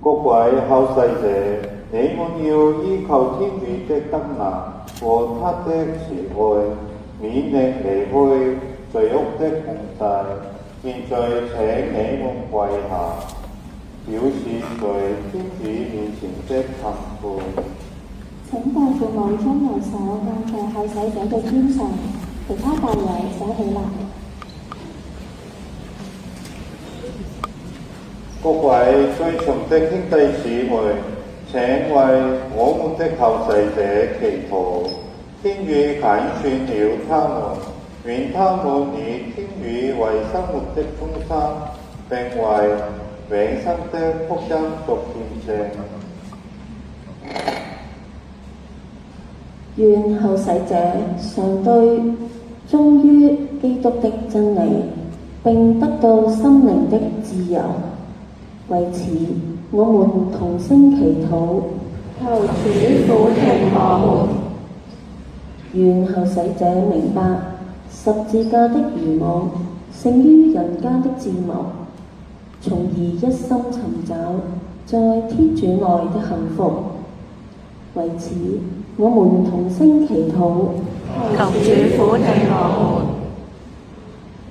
各位後世者，你們要依靠天主的德能和他的慈愛，免令離開罪惡的控制。現在請你們跪下，表示在天主面前的懺悔。請代父母將右手按在後世者嘅肩上，其他大友寫起來。各位最崇的兄弟姊妹，請為我們的後世者祈禱，天主揀選了他們，願他們以天主為生活的中心，並為永生的福音作見證。願後世者常對忠於基督的真理，並得到心靈的自由。為此，我們同聲祈禱，求主俯聽我們。願後世者明白十字架的愚妄勝於人間的智謀，從而一心尋找在天主內的幸福。為此，我們同聲祈禱，求主俯聽我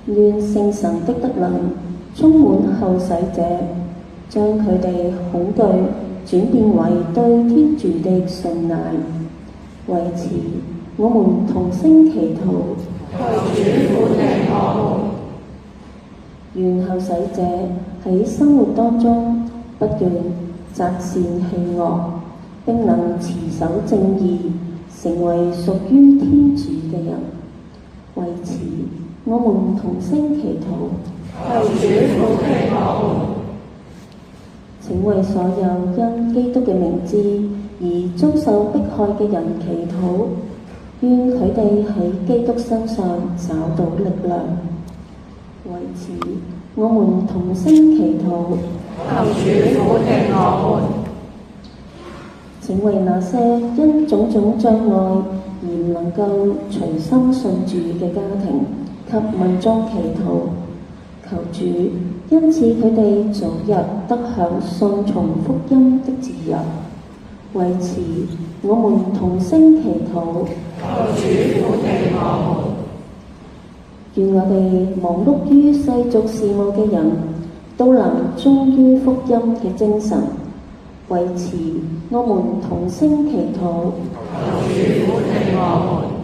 們。願聖神的德能充滿後世者，將佢哋恐懼轉變為對天主的信賴。為此，我們同聲祈禱，求主俯聽我們。願後世者喺生活當中不斷擇善棄惡，並能持守正義，成為屬於天主嘅人。為此，我們同聲祈禱，求主俯聽我們。請為所有因基督嘅名字而遭受迫害嘅人祈禱，願佢哋喺基督身上找到力量。為此，我們同聲祈禱，求主俯聽我們。請為那些因種種障礙而唔能夠隨心順主嘅家庭及民眾祈禱，求主因此佢哋早日得享順從福音的自由。為此，我們同聲祈禱，求主俯聽我們。願我哋忙碌於世俗事務嘅人都能忠於福音嘅精神。為此，我們同聲祈禱，求主俯聽我們。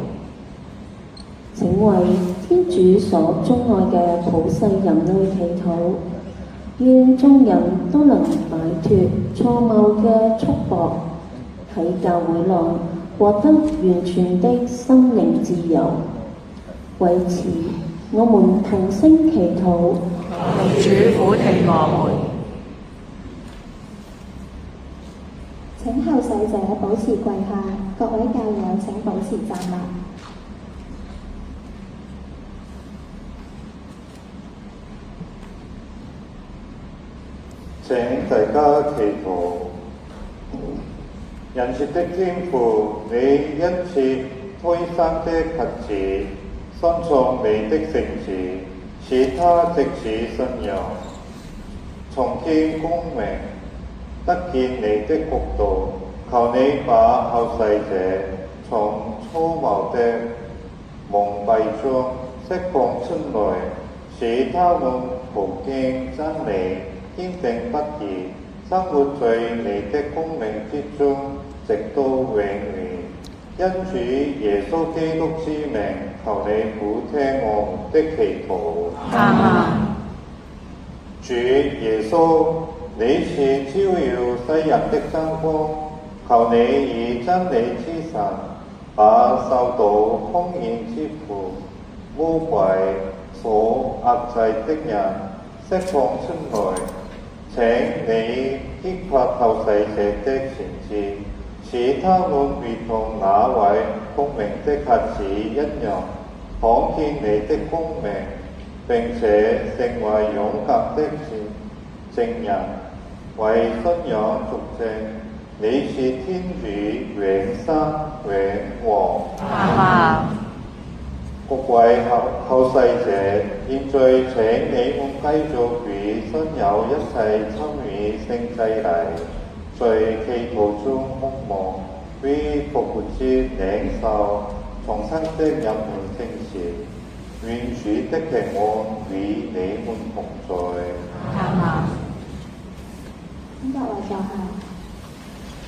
請為天主所鍾愛嘅普世人類祈禱，願眾人都能擺脫錯謬嘅束縛，喺教會內獲得完全的心靈自由。為此，我們同聲祈禱，求主俯聽我們。請後世者保持跪下，各位教友請保持站立。請大家祈禱。仁慈的天父，你因此推生的瞎子，心創你的聖子，使他藉此信仰，重見光明，得見你的國度。求你把後世者從錯謬的蒙蔽中釋放出來，使他們途經真理，堅定不移，生活在你的光明之中，直到永遠。因主耶穌基督之名，求你俯聽我們的祈禱。阿們。主耶穌，你是照耀世人的真光，求你以真理之神，把受到兇險之苦、魔鬼所壓制的人釋放出來。請你激發後世者的善知，使他們如同那位聰明的瞎子一樣，看見你的光明，並且成為勇敢的證人，為信仰作證。你是天主永生永王。阿們。各位後世者，現在請你們繼續與信友一齊參與聖祭禮，在祈禱中渴望為復活節領受重生的人們聖事，願主的平安與你們同在。阿們。請各位坐下。